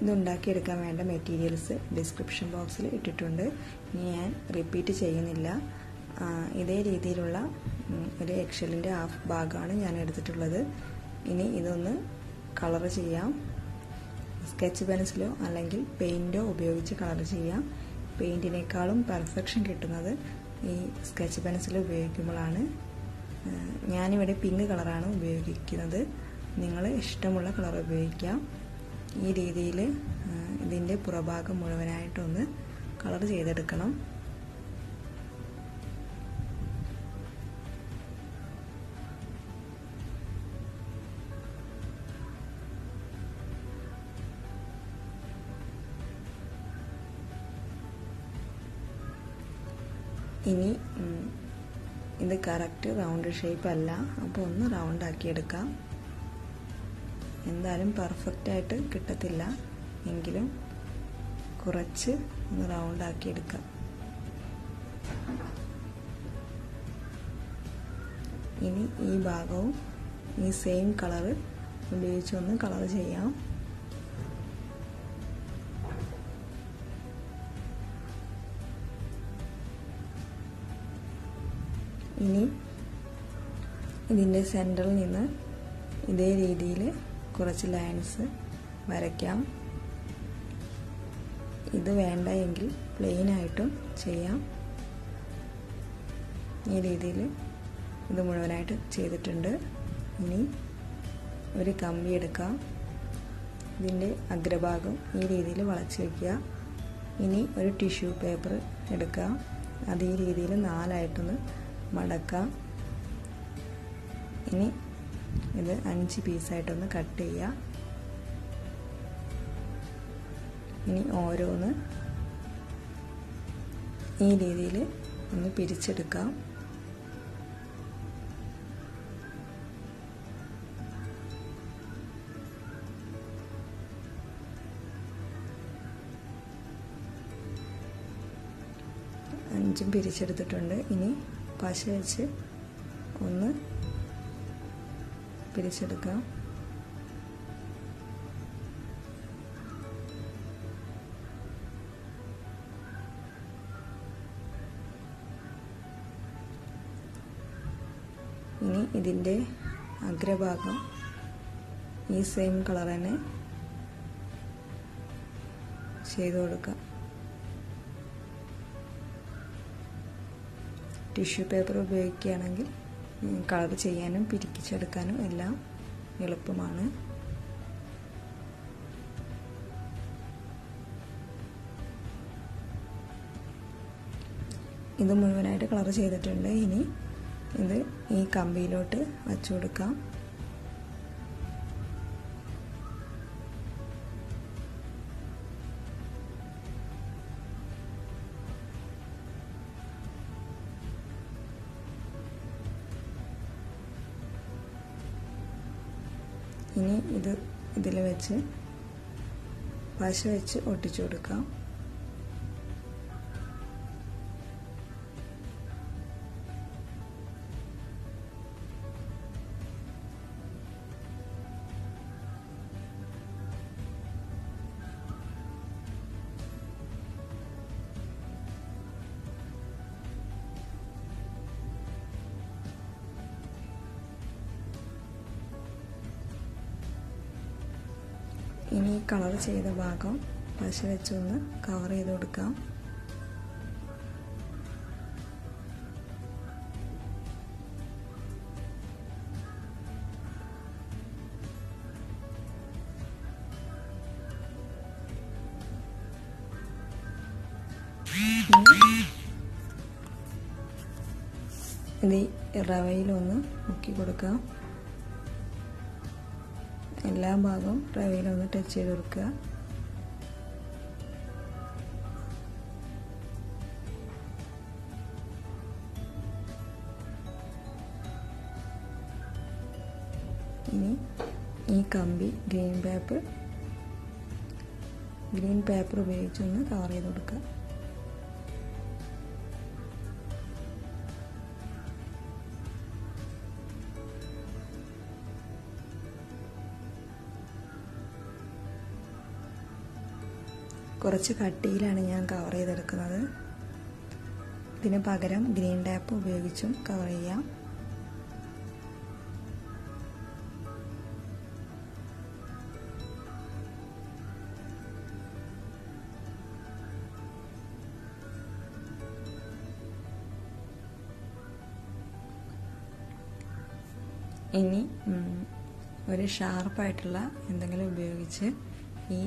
ഇതുണ്ടാക്കിയെടുക്കാൻ വേണ്ട materials description ബോക്സിൽ ഇട്ടിട്ടുണ്ട്. ഇനി ഞാൻ റിപ്പീറ്റ് ചെയ്യുന്നില്ല. ഇതേ രീതിയിലുള്ള ഒരു എഗ്ഷെല്ലിൻ്റെ ഹാഫ് ഭാഗമാണ് ഞാൻ എടുത്തിട്ടുള്ളത്. ഇനി ഇതൊന്ന് കളർ ചെയ്യാം. സ്കെച്ച് പെൻസിലോ അല്ലെങ്കിൽ പെയിൻറ്റോ ഉപയോഗിച്ച് കളർ ചെയ്യാം. പെയിൻറ്റിനേക്കാളും പെർഫെക്ഷൻ കിട്ടുന്നത് ഈ സ്കെച്ച് പെൻസിൽ ഉപയോഗിക്കുമ്പോഴാണ്. ഞാനിവിടെ പിങ്ക് കളറാണ് ഉപയോഗിക്കുന്നത്. നിങ്ങൾ ഇഷ്ടമുള്ള കളർ ഉപയോഗിക്കാം. ഈ രീതിയിൽ ഇതിൻ്റെ പുറഭാഗം മുഴുവനായിട്ടൊന്ന് കളർ ചെയ്തെടുക്കണം. ഇനി ഇത് കറക്റ്റ് റൗണ്ട് ഷേപ്പ് അല്ല, അപ്പോൾ ഒന്ന് റൗണ്ട് ആക്കിയെടുക്കാം. എന്തായാലും പെർഫെക്റ്റ് ആയിട്ട് കിട്ടത്തില്ല, എങ്കിലും കുറച്ച് ഒന്ന് റൗണ്ട് ആക്കിയെടുക്കാം. ഇനി ഈ ഭാഗവും ഈ സെയിം കളർ ഉപയോഗിച്ചൊന്ന് കളർ ചെയ്യാം. ഇനി ഇതിൻ്റെ സെൻറ്ററിൽ നിന്ന് ഇതേ രീതിയിൽ കുറച്ച് ലൈൻസ് വരയ്ക്കാം. ഇത് വേണ്ട എങ്കിൽ പ്ലെയിൻ ആയിട്ടും ചെയ്യാം. ഈ രീതിയിൽ ഇത് മുഴുവനായിട്ട് ചെയ്തിട്ടുണ്ട്. ഇനി ഒരു കമ്പി എടുക്കാം. ഇതിൻ്റെ അഗ്രഭാഗം ഈ രീതിയിൽ വളച്ച് വയ്ക്കുക. ഇനി ഒരു ടിഷ്യൂ പേപ്പർ എടുക്കുക. അത് ഈ രീതിയിൽ 4 ആയിട്ടൊന്ന് മടക്കാം. ഇനി ഇത് 5 പീസായിട്ടൊന്ന് കട്ട് ചെയ്യുക. ഇനി ഓരോന്ന് ഈ രീതിയിൽ ഒന്ന് പിരിച്ചെടുക്കാം. അഞ്ചും പിരിച്ചെടുത്തിട്ടുണ്ട്. ഇനി പശ വെച്ച് ഒന്ന് പിരിച്ചെടുക്കാം. ഇനി ഇതിൻ്റെ അഗ്രഭാഗം ഈ സെയിം കളർ തന്നെ ചെയ്തു കൊടുക്കാം. ടിഷ്യൂ പേപ്പർ ഉപയോഗിക്കുകയാണെങ്കിൽ കളർ ചെയ്യാനും പിരിച്ചെടുക്കാനും എല്ലാം എളുപ്പമാണ്. ഇത് മുഴുവനായിട്ട് കളർ ചെയ്തിട്ടുണ്ട്. ഇനി ഇത് ഈ കമ്പിയിലോട്ട് വച്ചു കൊടുക്കാം. ഇനി ഇതിൽ വെച്ച് പശ വെച്ച് ഒട്ടിച്ചു കൊടുക്കാം. ഇനി കളർ ചെയ്ത ഭാഗം പശ വെച്ചൊന്ന് കവർ ചെയ്ത് കൊടുക്കാം. ഇത് റവയിലൊന്ന് മുക്കി കൊടുക്കാം. എല്ലാ ഭാഗവും റവയിലൊന്ന് ടച്ച് ചെയ്ത് കൊടുക്കുക. ഇനി ഈ കമ്പി ഗ്രീൻ പേപ്പർ ഉപയോഗിച്ചൊന്ന് കവർ ചെയ്ത് കൊടുക്കുക. കുറച്ച് കട്ടിയിലാണ് ഞാൻ കവർ ചെയ്തെടുക്കുന്നത്. ഇതിന് പകരം ഗ്രീൻ ടാപ്പ് ഉപയോഗിച്ചും കവർ ചെയ്യാം. ഇനി ഒരു ഷാർപ്പായിട്ടുള്ള എന്തെങ്കിലും ഉപയോഗിച്ച് ഈ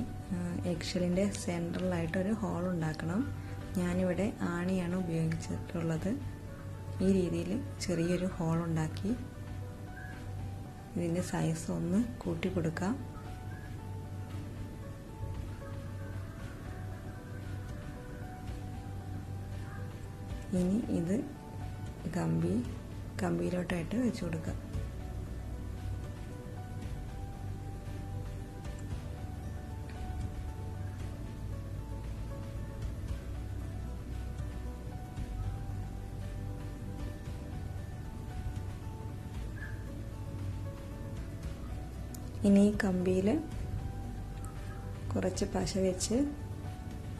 എഗ്ഷെല്ലിൻ്റെ സെൻറ്ററിലായിട്ടൊരു ഹോൾ ഉണ്ടാക്കണം. ഞാനിവിടെ ആണിയാണ് ഉപയോഗിച്ചിട്ടുള്ളത്. ഈ രീതിയിൽ ചെറിയൊരു ഹോൾ ഉണ്ടാക്കി ഇതിൻ്റെ സൈസ് ഒന്ന് കൂട്ടി കൊടുക്കാം. ഇനി ഇത് കമ്പിയിലോട്ടായിട്ട് വെച്ച് കൊടുക്കാം. ഇനി ഈ കമ്പിയിൽ കുറച്ച് പശ വെച്ച്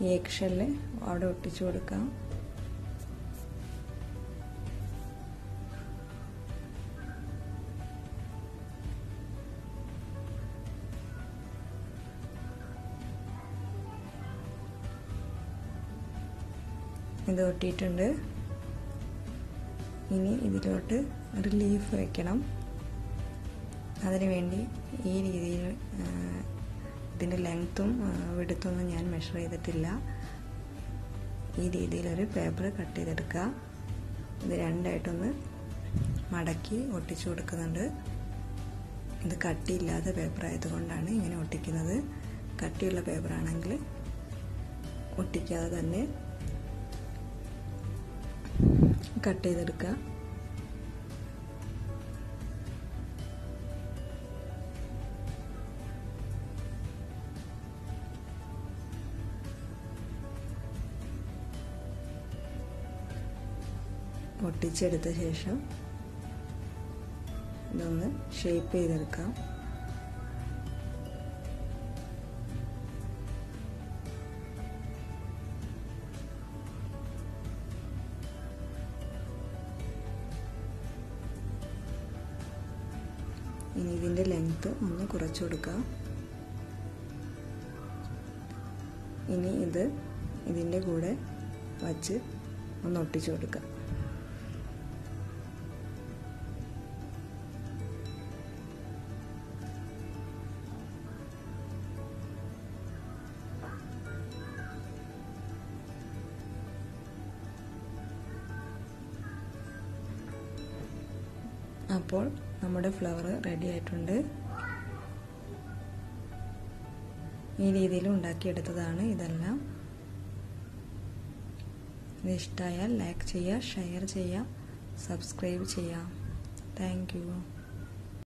ഈ എഗ്ഷെല്ല് അവിടെ ഒട്ടിച്ചു കൊടുക്കാം. ഇത് ഒട്ടിയിട്ടുണ്ട്. ഇനി ഇതിലോട്ട് ഒരു ലീഫ് വയ്ക്കണം. അതിനുവേണ്ടി ഈ രീതിയിൽ ഇതിൻ്റെ ലെങ്ത്തും വിഡ്ത്തും ഞാൻ മെഷർ ചെയ്തിട്ടില്ല. ഈ രീതിയിലൊരു പേപ്പർ കട്ട് ചെയ്തെടുക്കുക. ഇത് രണ്ടായിട്ടൊന്ന് മടക്കി ഒട്ടിച്ചു കൊടുക്കുന്നുണ്ട്. ഇത് കട്ടിയില്ലാത്ത പേപ്പർ ആയതുകൊണ്ടാണ് ഇങ്ങനെ ഒട്ടിക്കുന്നത്. കട്ടിയുള്ള പേപ്പറാണെങ്കിൽ ഒട്ടിക്കാതെ തന്നെ കട്ട് ചെയ്തെടുക്കുക. ഒട്ടിച്ചെടുത്ത ശേഷം ഇതൊന്ന് ഷേപ്പ് ചെയ്തെടുക്കാം. ഇനി ഇതിൻ്റെ ലെങ്ത്ത് ഒന്ന് കുറച്ച് കൊടുക്കാം. ഇനി ഇതിൻ്റെ കൂടെ വച്ച് ഒന്ന് ഒട്ടിച്ചു കൊടുക്കാം. അപ്പോൾ നമ്മുടെ ഫ്ലവർ റെഡി ആയിട്ടുണ്ട്. ഈ രീതിയിൽ ഉണ്ടാക്കിയെടുത്തതാണ് ഇതെല്ലാം. ഇത് ഇഷ്ടമായാൽ ലൈക്ക് ചെയ്യുക, ഷെയർ ചെയ്യുക, സബ്സ്ക്രൈബ് ചെയ്യുക. Thank you.